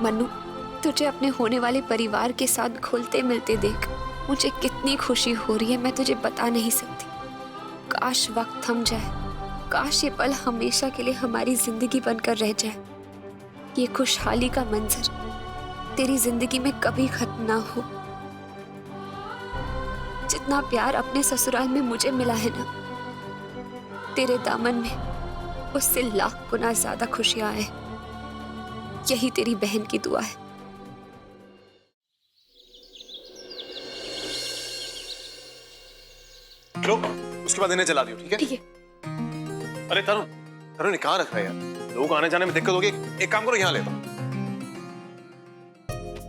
मन्नू, तुझे अपने होने वाले परिवार के साथ घुलते मिलते देख मुझे कितनी खुशी हो रही है, मैं तुझे बता नहीं सकती। काश वक्त थम जाए, काश ये पल हमेशा के लिए हमारी जिंदगी बनकर रह जाए। ये खुशहाली का मंजर तेरी जिंदगी में कभी खत्म ना हो। जितना प्यार अपने ससुराल में मुझे मिला है ना, तेरे दामन में उससे लाख गुना ज्यादा खुशियां आए। यही तेरी बहन की दुआ है। लो, उसके बाद इन्हें जला दियो, ठीक है? ठीक है। अरे तरुण, तरुण कहाँ रखा है यार? लोग आने जाने में दिक्कत होगी। एक काम करो, यहाँ ले लो।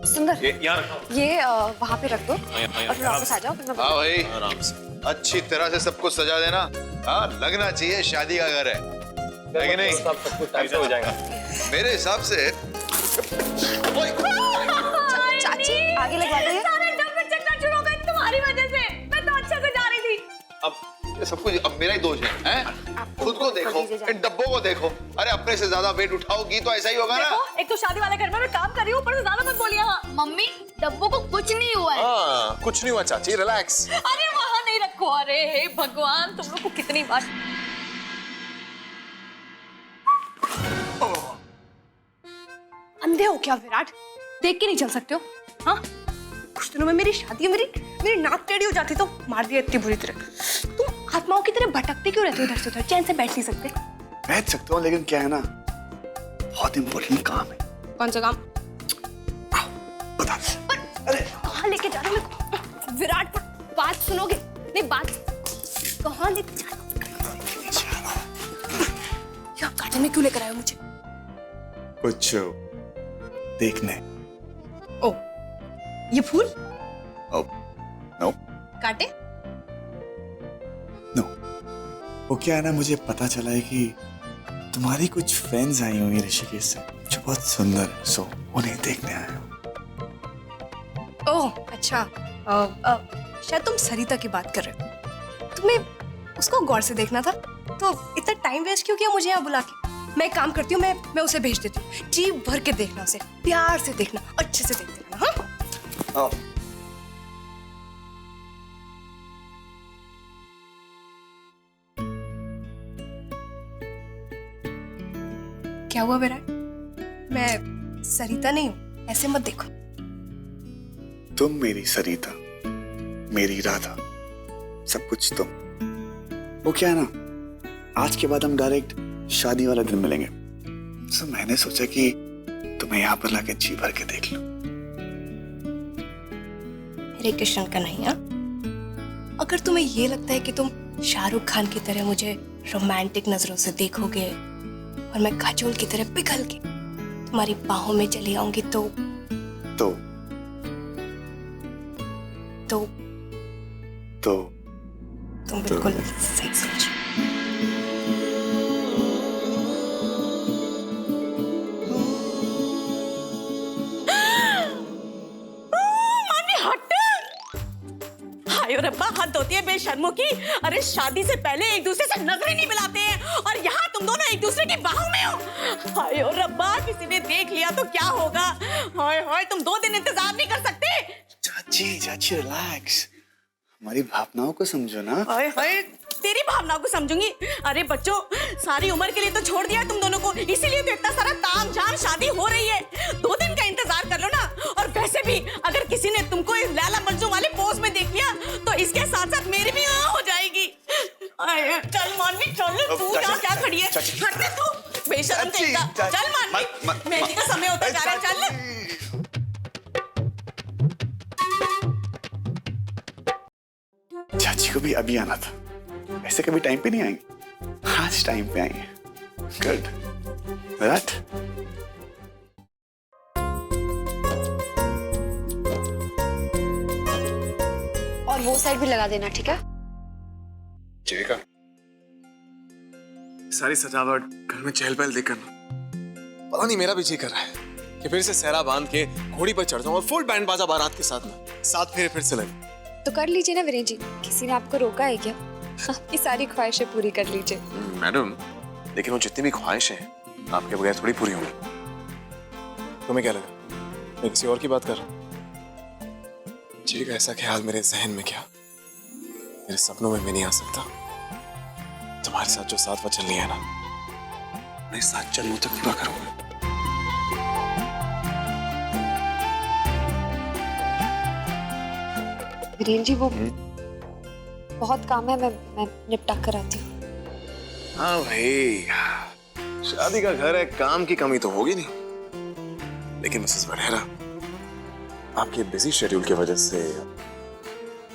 सुंदर, ये यहाँ रखो। ये वहाँ पे रख दो और फिर वापस आ जाओ। हाँ भाई, आराम से। अच्छी तरह से सब कुछ सजा देना। हाँ, लगना चाहिए शादी का घर है कि नहीं? सब कुछ टाइम से हो जाएगा। मेरे हिसाब से चाची आगे लगवा दो। सारे डब्बे चटना शुरू हो गए तुम्हारी वजह से। मैं तो अच्छे से जा रही थी। अब ये सब कुछ अब मेरा ही दोष है? खुद को देखो, इन डब्बों को देखो। अरे अपने से ज्यादा वेट उठाओगी तो ऐसा ही होगा ना। देखो, एक तो शादी वाले घर में मैं काम कर रही हूँ, ऊपर से ज्यादा मत बोलिए। हाँ मम्मी, डब्बों को कुछ नहीं हुआ है। हाँ, कुछ नहीं हुआ चाची, रिलैक्स। अरे वहाँ नहीं रखो। अरे हे भगवान, तुम लोग को कितनी बार। अंधे हो क्या विराट? देख के नहीं चल सकते हो? हाँ, कुछ दिनों में मेरी शादी है, मेरी नाक टेढ़ी हो जाती तो मार दिया इतनी बुरी तरह। तुम आत्माओं की तरह भटकते क्यों रहते हो इधर से उधर? चैन से बैठ नहीं सकते? बैठ सकते हो, लेकिन क्या है ना, बहुत इम्पोर्टेंट काम है। कौन सा काम? बता। अरे कहाँ लेके जा रहे हो विराट? बात सुनोगे? नहीं, बात कहाँ लेके जा रहे हो? क्या काटे में क्यों लेकर आए हो मुझे? कुछ देखने। ओ, ये फूल? ओ, नो काटे? नो। वो क्या है ना, मुझे पता चला है कि तुम्हारी कुछ फ्रेंड्स आई हुई ऋषिकेश से जो बहुत सुंदर है, सो उन्हें देखने आया हूँ। ओह अच्छा, शायद तुम सरिता की बात कर रहे हो। तुम्हें उसको गौर से देखना था, तो इतना टाइम वेस्ट क्यों किया मुझे यहाँ बुला के? मैं काम करती हूँ, मैं उसे भेज देती हूँ। जी भर के देखना उसे, प्यार से देखना, अच्छे से देखते रहना। हाँ क्या हुआ विराट? मैं सरिता नहीं हूँ, ऐसे मत देखो। तुम मेरी सरिता, मेरी राधा, सब कुछ तुम। वो क्या है ना, आज के बाद हम डायरेक्ट शादी वाला दिन मिलेंगे, तो मैंने सोचा कि तुम्हें यहाँ पर लाके जी भर के देख लूं। मेरे कृष्ण का नहीं। अगर तुम्हें ये लगता है कि तुम शाहरुख खान की तरह मुझे रोमांटिक नजरों से देखोगे और मैं काजोल की तरह पिघल के तुम्हारी बाहों में चली आऊंगी तो तुम बिल्कुल सही सोच। हाय रब्बा, हद होती है बेशर्मों की। अरे शादी से पहले एक दूसरे से नजरें नहीं मिलाते हैं और यहाँ तुम दोनों एक दूसरे की बाहों में हो। हाय रब्बा, किसी ने देख लिया तो क्या होगा? हाय हाय, तुम 2 दिन इंतजार नहीं कर सकते? चाची रिलैक्स, हमारी भावनाओं को समझो ना। हाय हाय, तेरी भावनाओं को समझूंगी? अरे बच्चों, सारी उम्र के लिए तो छोड़ दिया तुम दोनों को, इसीलिए तो इतना सारा ताम झाम शादी हो रही है। 2 दिन का इंतजार कर लो ना। और वैसे भी अगर किसी ने तुमको इस लैला मजनू वाले पोज में देख लिया तो इसके साथ साथ मेरी भी हो जाएगी। चल मानवी चल, तू क्या खड़ी है? हटने तू बेशर्म कहेगा। चल मानवी, मेहंदी का समय होता जा रहा है, चल। चाची को भी अभी आना था, ऐसे कभी टाइम पे नहीं आएंगे, आज टाइम पे आएंगे। गुड विराट। वो साइड भी लगा देना, ठीक है? ठीक है। सारी सजावट घर में चहल पहल देखकर पता नहीं मेरा भी जी कर रहा है कि फिर से सहरा बांध के घोड़ी पर चढ़ जाऊं और फुल बैंड बाजा बारात के साथ में 7 फेरे फिर से लगे। तो कर लीजिए ना वीरेंद्र जी, किसी ने आपको रोका है क्या? आपकी सारी ख्वाहिशें पूरी कर लीजिए। मैडम, लेकिन वो जितनी भी ख्वाहिशें हैं आपके बगैर थोड़ी पूरी होंगी। तुम्हें क्या लगा मैं किसी और की बात कर रहा हूँ? जी का ऐसा ख्याल मेरे जहन में क्या, मेरे सपनों में भी नहीं आ सकता। तुम्हारे साथ जो साथ वचन लिया है ना, मैं 7 जन्मों तक पूरा करूंगा। वीरेंद्र जी वो बहुत काम है, मैं निपटा कर आती हूँ। हाँ भाई, शादी का घर है, काम की कमी तो होगी नहीं। लेकिन मिसेस वडेरा, आपके बिजी शेड्यूल की वजह से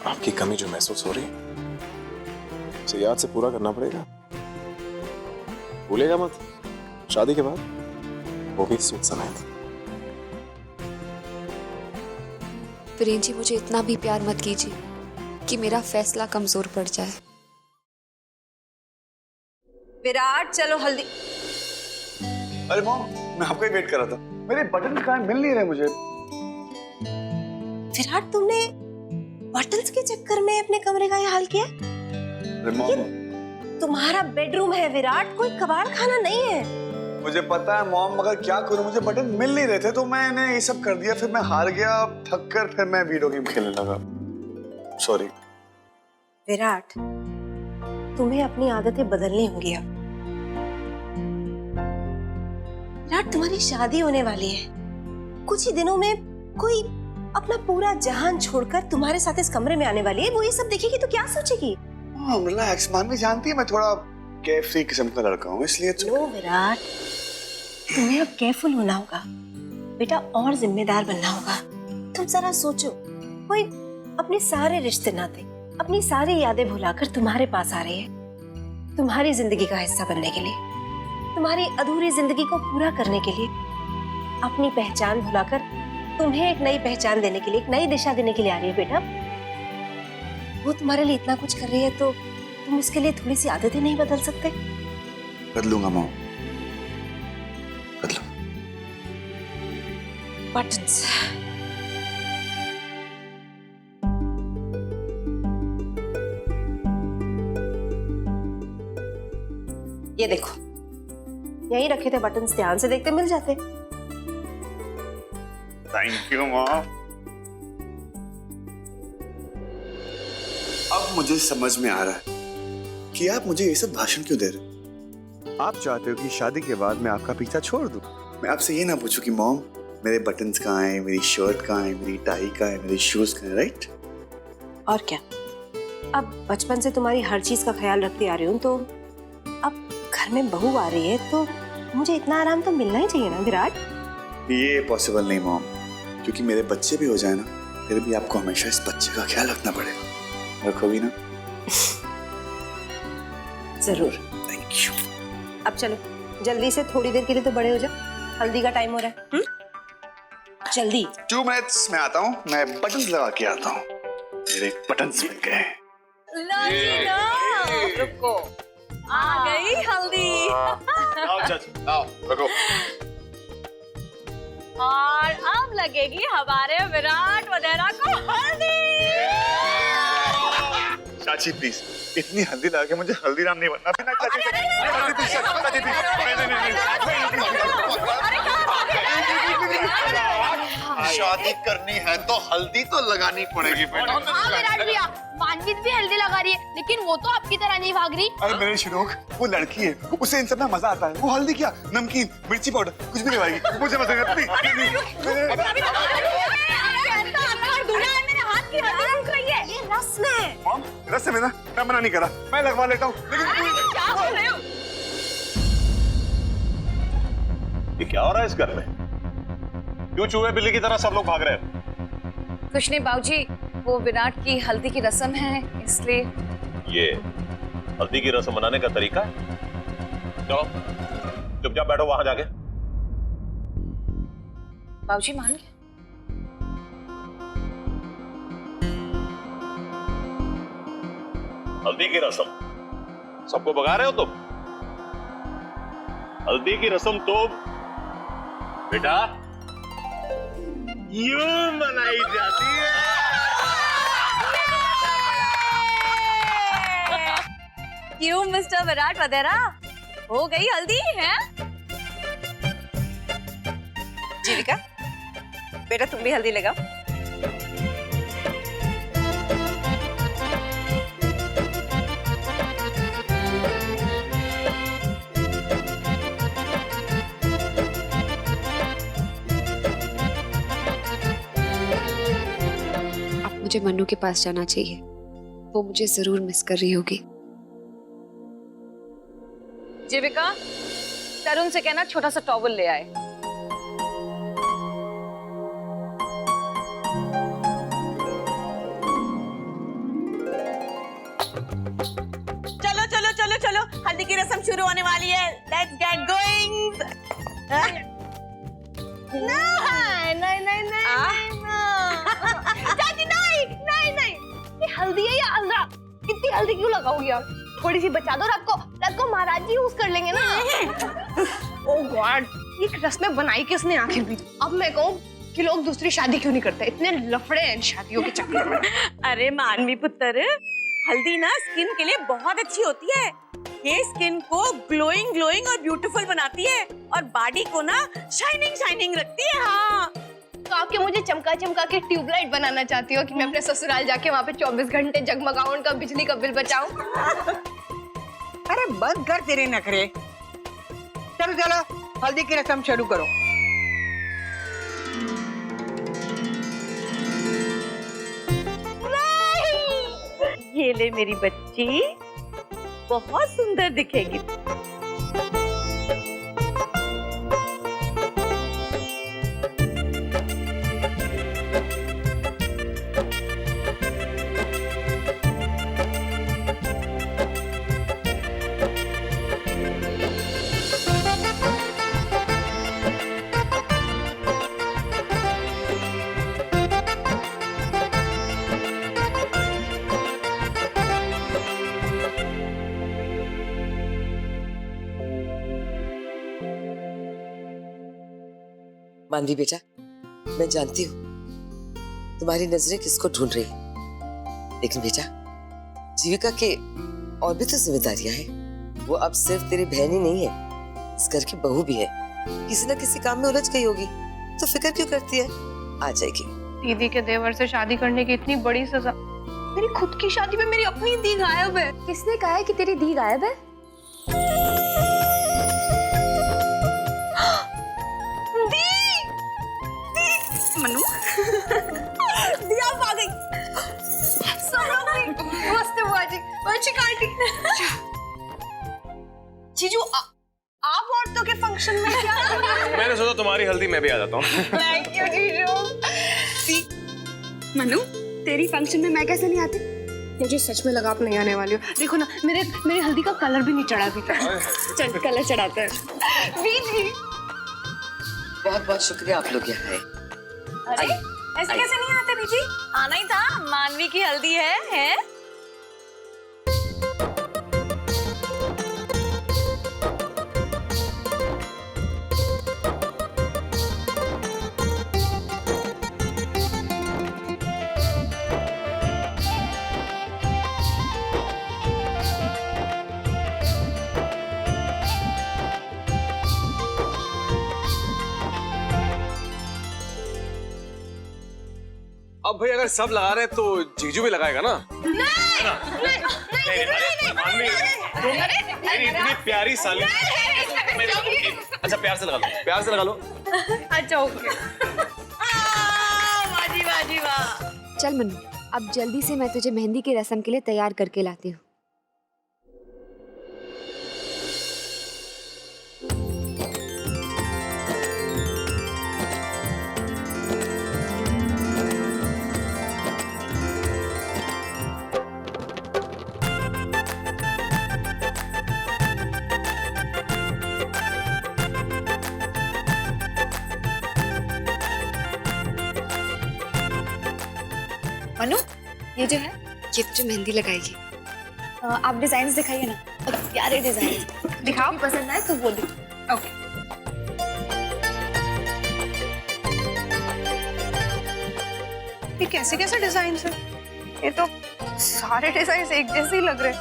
आपकी कमी जो महसूस हो रही है उसे याद से पूरा करना पड़ेगा। भूलेगा मत, शादी के बाद, वो भी सूद समेत। वीरेंद्र जी मुझे इतना भी प्यार मत कीजिए कि मेरा फैसला कमजोर पड़ जाए। विराट चलो हल्दी। अरे मॉम, मैं आपका ही वेट कर रहा था। मेरे बटन कहाँ मिल नहीं रहे मुझे। विराट तुमने बटन्स के चक्कर में अपने कमरे का ये हाल किया? अरे मॉम, तुम्हारा बेडरूम है विराट, कोई कबाड़ खाना नहीं है। मुझे पता है मॉम, मगर क्या करूं, मुझे बटन मिल नहीं रहे थे तो मैंने ये सब कर दिया। फिर मैं हार गया, थक कर फिर मैं वीडियो गेम खेलने लगा। सॉरी। विराट, तुम्हें अपनी आदतें बदलनी होंगी अब। विराट, तुम्हारी शादी होने वाली है। कुछ ही दिनों में कोई अपना पूरा जहान छोड़कर तुम्हारे साथ इस कमरे में आने वाली है। वो ये सब देखेगी तो क्या सोचेगी? रिलैक्स, मान भी जानती है मैं थोड़ा केयरफ्री किस्म का लड़का हूँ, इसलिए नो विराट, तुम्हें अब केयरफुल होना होगा बेटा, और जिम्मेदार बनना होगा। तुम जरा सोचो, कोई अपने सारे रिश्ते नाते, अपनी सारी यादें भुलाकर तुम्हारे पास आ रही है, तुम्हारी जिंदगी का हिस्सा बनने के लिए, तुम्हारी अधूरी जिंदगी को पूरा करने के लिए, अपनी पहचान भुलाकर तुम्हें एक नई पहचान देने के लिए, एक नई दिशा देने के लिए आ रही है बेटा। वो तुम्हारे लिए इतना कुछ कर रही है तो तुम उसके लिए थोड़ी सी आदतें नहीं बदल सकते? बदलूंगा मॉम, बदलूं। बटन्स। ये देखो, यहीं रखे थे बटन्स, ध्यान से देखते मिल जाते। Thank you mom. अब मुझे समझ में आ रहा है कि आप मुझे ये सब भाषण क्यों दे रहे हो। आप चाहते हो कि शादी के बाद मैं आपका पीछा छोड़ दूं। मैं आपसे ये ना पूछूं कि मॉम मेरे बटन्स कहाँ हैं, मेरी शर्ट कहाँ है, मेरी टाई कहाँ है, मेरे शूज कहाँ है, राइट? और क्या, अब बचपन से तुम्हारी हर चीज का ख्याल रखती आ रही हूँ, तो अब घर में बहू आ रही है तो मुझे इतना आराम तो मिलना ही चाहिए ना विराट। ये पॉसिबल नहीं मॉम, क्योंकि मेरे बच्चे भी हो जाए ना, फिर भी आपको हमेशा इस बच्चे का ख्याल रखना पड़ेगा। रखोगी ना? जरूर। Thank you. अब चलो जल्दी से, थोड़ी देर के लिए तो बड़े हो जाओ, हल्दी का टाइम हो रहा है। जल्दी। 2 मिनट्स में आता हूँ, मैं बटन्स लगा के आता हूँ। मेरे बटन्स मिल गए। रुको, आ गई हल्दी। आओ रखो। और अब लगेगी हमारे विराट वडेरा को हल्दी। चाची प्लीज, इतनी हल्दी लगा के मुझे हल्दीराम नहीं बनना। बिना शादी करनी है तो हल्दी तो लगानी पड़ेगी बेटा। हाँ विराट भैया, मानवीत भी हल्दी लगा रही है, लेकिन वो तो आपकी तरह नहीं भाग रही। अरे मेरे शिरोक, वो लड़की है, उसे इन सब में मजा आता है। वो हल्दी क्या, नमकीन, मिर्ची पाउडर कुछ भी लगाएगी, मुझे मजा नहीं आता। ये रस्म है। मॉम, रस्म है ना, मैं मना नहीं करा, मैं लगवा लेता हूँ। क्या बोल रहे हो? ये क्या हो रहा है इस घर में? क्यों चूहे बिल्ली की तरह सब लोग भाग रहे हैं? कुछ नहीं बाबूजी, वो विराट की हल्दी की रस्म है इसलिए। ये हल्दी की रस्म मनाने का तरीका है? चलो चुपचाप बैठो वहां जाके। बाबूजी मान गए। हल्दी की रस्म सबको भगा रहे हो तुम? हल्दी की रस्म तो बेटा यूं मनाई जाती है। क्यों मिस्टर विराट वगैरह, हो गई हल्दी है? जीविका, बेटा तुम भी हल्दी लगाओ। मुझे मन्नू के पास जाना चाहिए, वो मुझे जरूर मिस कर रही होगी। जीविका, तरुण से कहना छोटा सा टॉवल ले आए। चलो चलो चलो चलो, हल्दी की रस्म शुरू होने वाली है। Let's get going. नहीं नहीं नहीं चाची, नहीं नहीं नहीं, ये हल्दी है या अल्दा? इतनी हल्दी क्यों लगाओगी आप? थोड़ी सी बचा दो, रात को महाराज जी यूज कर लेंगे ना। ओह गॉड, ये रस्में बनाई किसने आखिर भी? अब मैं कहूँ कि लोग दूसरी शादी क्यों नहीं करते, इतने लफड़े हैं शादियों के चक्कर में। अरे मानवी पुत्र, हल्दी ना स्किन के लिए बहुत अच्छी होती है। ये स्किन को ग्लोइंग ग्लोइंग और ब्यूटीफुल बनाती है और बॉडी को ना शाइनिंग शाइनिंग रखती है। हाँ, तो आप क्या मुझे चमका चमका के ट्यूबलाइट बनाना चाहती हो कि मैं अपने ससुराल जाके वहाँ पे 24 घंटे जगमगाऊं, उनका बिजली का बिल बचाऊं? अरे बंद कर तेरे नखरे। चलो चलो, हल्दी की रस्म शुरू करो। ये ले मेरी बच्ची, बहुत सुंदर दिखेगी। मानवी बेटा, मैं जानती हूँ तुम्हारी नजरें किसको ढूंढ रही हैं, लेकिन बेटा जीविका के और भी तो जिम्मेदारियां हैं। वो अब सिर्फ तेरी बहन ही नहीं है, इस घर की बहू भी है। किसी न किसी काम में उलझ गई होगी तो फिक्र क्यों करती है? आ जाएगी। दीदी के देवर से शादी करने की इतनी बड़ी सजा, मेरी खुद की शादी में मेरी अपनी दी गायब है। किसने कहा है कि तेरी दी गायब है? मनु, दिया आ गई। नमस्ते बुआ जी, अच्छी काटी। जीजू, आप औरतों के फंक्शन में क्या? मैंने सोचा तुम्हारी हल्दी में भी आ जाता हूँ। थैंक यू जीजू। मन्नू, तेरी फंक्शन में मैं कैसे नहीं आती? मुझे सच में लगा आप नहीं आने वाली हो। देखो ना, मेरे हल्दी का कलर भी नहीं चढ़ा अभी तक। चल कलर चढ़ाते हैं। बीजी, बहुत बहुत शुक्रिया आप लोग यहाँ आए। अरे ऐसे कैसे नहीं आते बीजी? आना ही था, मानवी की हल्दी है? अब भाई अगर सब लगा रहे हैं तो जीजू भी लगाएगा ना? मेरी इतनी प्यारी साली। अच्छा प्यार से लगा लो, प्यार से लगा लो। अच्छा ओके। वाजी वाजी वाह। चल मन्नू, अब जल्दी से मैं तुझे मेहंदी की रस्म के लिए तैयार करके लाती हूँ। मनु, ये जो है, ये तुझे मेहंदी लगाएगी। आप डिजाइन दिखाइए ना, प्यारे डिजाइन दिखाओ, पसंद आए तो वो दिखाओ। ओके। ये कैसे कैसे डिजाइन है? ये तो सारे डिजाइन एक जैसे ही लग रहे।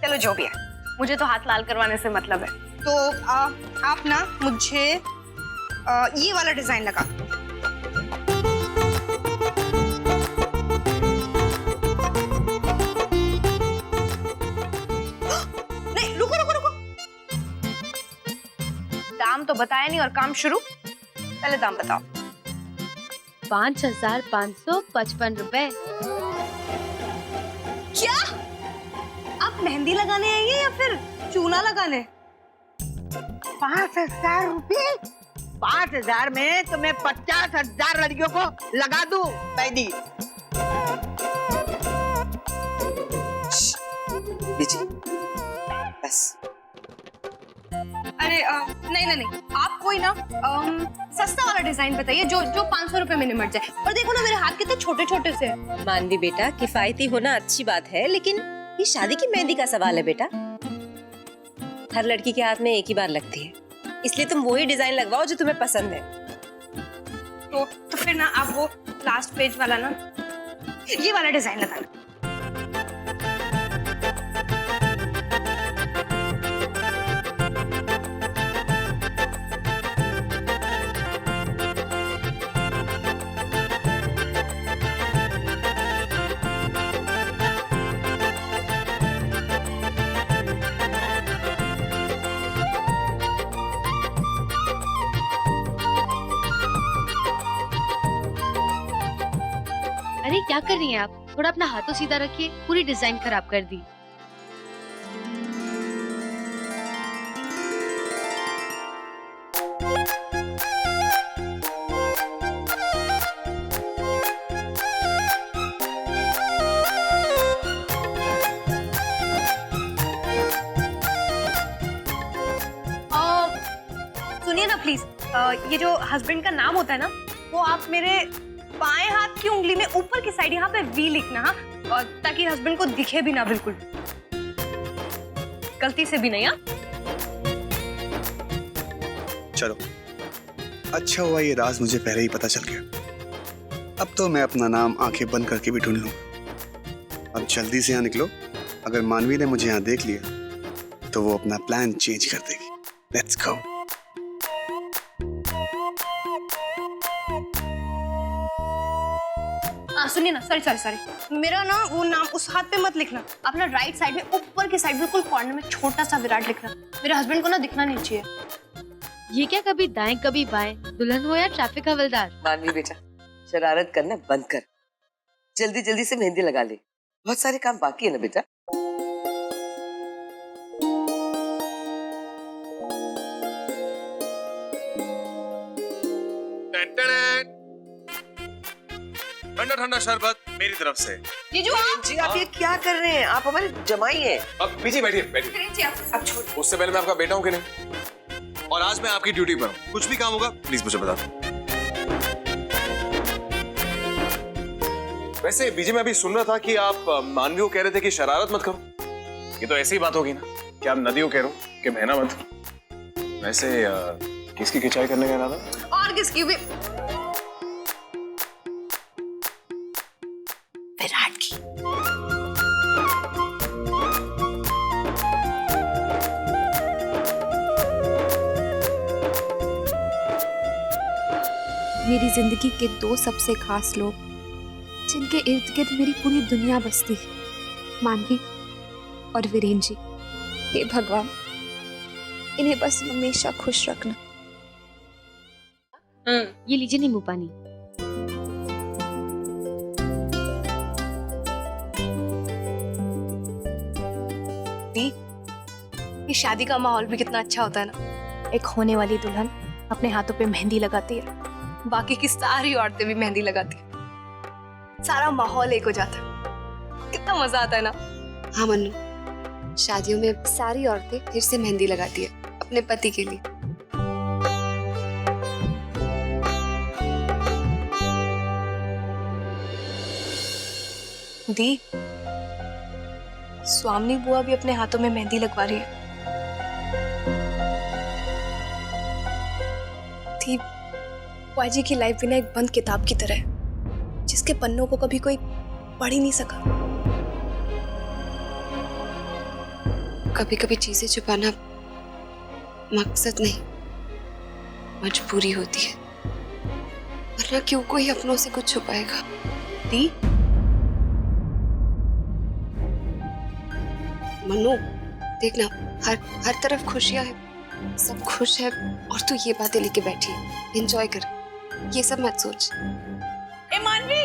चलो जो भी है, मुझे तो हाथ लाल करवाने से मतलब है। तो आप ना मुझे ये वाला डिजाइन लगा। नहीं, रुको रुको रुको, दाम तो बताया नहीं और काम शुरू। पहले दाम बताओ। 5,555 रुपए। क्या आप मेहंदी लगाने आएंगे या फिर चूना लगाने? 5,000 रुपए? 5,000 में तो मैं 50,000 लड़कियों को लगा दूं मेहंदी। बीजी, बस। अरे नहीं नहीं नहीं, आप कोई ना सस्ता वाला डिजाइन बताइए जो 500 रुपए में निमट जाए। और देखो ना मेरे हाथ कितने छोटे छोटे से हैं। मानवी बेटा, किफायती होना अच्छी बात है, लेकिन ये शादी की मेहंदी का सवाल है बेटा। हर लड़की के हाथ में एक ही बार लगती है, इसलिए तुम वही डिजाइन लगवाओ जो तुम्हें पसंद है। तो फिर ना आप वो लास्ट पेज वाला ना, ये वाला डिजाइन लगाना। अरे क्या कर रही हैं आप? थोड़ा अपना हाथों सीधा रखिए, पूरी डिजाइन खराब कर दी। सुनिए ना प्लीज, ये जो हस्बैंड का नाम होता है ना, वो आप मेरे बाएं हाथ की उंगली में ऊपर की साइड यहाँ पे वी लिखना, हाँ, और ताकि हस्बैंड को दिखे भी ना, बिल्कुल गलती से भी नहीं। हाँ चलो, अच्छा हुआ ये राज मुझे पहले ही पता चल गया। अब तो मैं अपना नाम आंखें बंद करके भी ढूंढ लूंगा। अब जल्दी से यहाँ निकलो, अगर मानवी ने मुझे यहाँ देख लिया तो वो अपना प्लान चेंज कर देगी। Let's go. सुनिए ना, सॉरी, मेरा ना वो नाम उस हाथ पे मत लिखना, आप ना राइट साइड में ऊपर की साइड बिल्कुल कॉर्नर में छोटा सा विराट लिखना। मेरे हस्बैंड को ना दिखना नहीं चाहिए। ये क्या कभी दाएं कभी बाएं, दुल्हन हो या ट्रैफिक हवलदार? मानवी बेटा, शरारत करना बंद कर, जल्दी जल्दी से मेहंदी लगा ले, बहुत सारे काम बाकी है ना बेटा। ठंडा ठंडा शरबत मेरी तरफ से। जीजू आप ये क्या कर रहे हैं? आप हमारे जमाई हैं। अब पीछे बैठिए बैठिए। आप छोड़। उससे पहले मैं आपका बेटा हूँ कि नहीं, और आज मैं आपकी ड्यूटी पर हूँ। कुछ भी काम होगा प्लीज मुझे बता दो। वैसे बीजी, मैं अभी सुन रहा था कि आप मानवी को कह रहे थे कि शरारत मत करो। ये तो ऐसी ही बात होगी ना कि आप नदी को कह रहे हो कि बहना मत। वैसे किसकी खिंचाई करने का इरादा? और किसकी भी? विराट की। मेरी जिंदगी के दो सबसे खास लोग, जिनके इर्द गिर्द मेरी पूरी दुनिया बसती है, मानवी और वीरेन जी। हे भगवान, इन्हें बस हमेशा खुश रखना। ये लीजिए नींबू पानी। ये शादी का माहौल भी कितना अच्छा होता है ना। एक होने वाली दुल्हन अपने हाथों पे मेहंदी लगाती है, बाकी की सारी औरतें भी मेहंदी लगाती है, सारा माहौल एक हो जाता है। कितना मजा आता है ना। हाँ मन्नू, शादियों में सारी औरतें फिर से मेहंदी लगाती है अपने पति के लिए। दी, स्वामिनी बुआ भी अपने हाथों में मेहंदी लगवा रही है। थी बुआ जी की लाइफ भी ना एक बंद किताब की तरह है, जिसके पन्नों को कभी कोई पढ़ ही नहीं सका। कभी कभी चीजें छुपाना मकसद नहीं, मजबूरी होती है, वरना क्यों कोई अपनों से कुछ छुपाएगा। दी मनु, देखना हर तरफ खुशियां है, सब खुश है और तू ये बातें लेके बैठी है। एंजॉय कर, ये सब मत सोच। ए मानवी,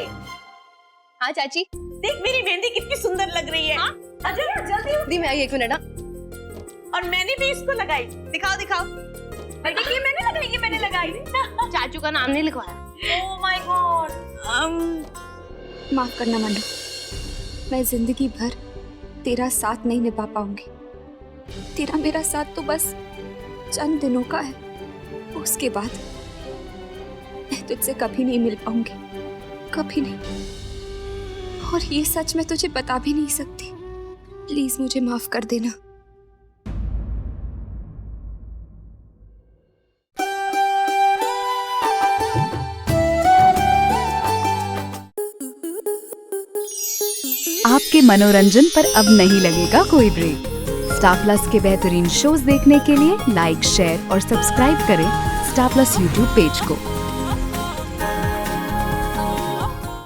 हाँ चाची, देख मेरी मेहंदी कितनी सुंदर लग रही है। हाँ? अजय जल्दी। दी मैं आई, एक मिनट ना। और मैंने भी इसको लगाई। दिखाओ दिखाओ। ये मैंने लगाई, ये मैंने लगाई। चाचू का नाम नहीं लिखवाया। Oh my God. माफ करना मनु, मैं जिंदगी भर तेरा साथ नहीं निभा पाऊंगी। तेरा मेरा साथ तो बस चंद दिनों का है, उसके बाद मैं तुझसे कभी नहीं मिल पाऊंगी, कभी नहीं। और ये सच मैं तुझे बता भी नहीं सकती। प्लीज मुझे माफ कर देना। आपके मनोरंजन पर अब नहीं लगेगा कोई ब्रेक। स्टार प्लस के बेहतरीन शोज देखने के लिए लाइक, शेयर और सब्सक्राइब करें स्टार प्लस यूट्यूब पेज को।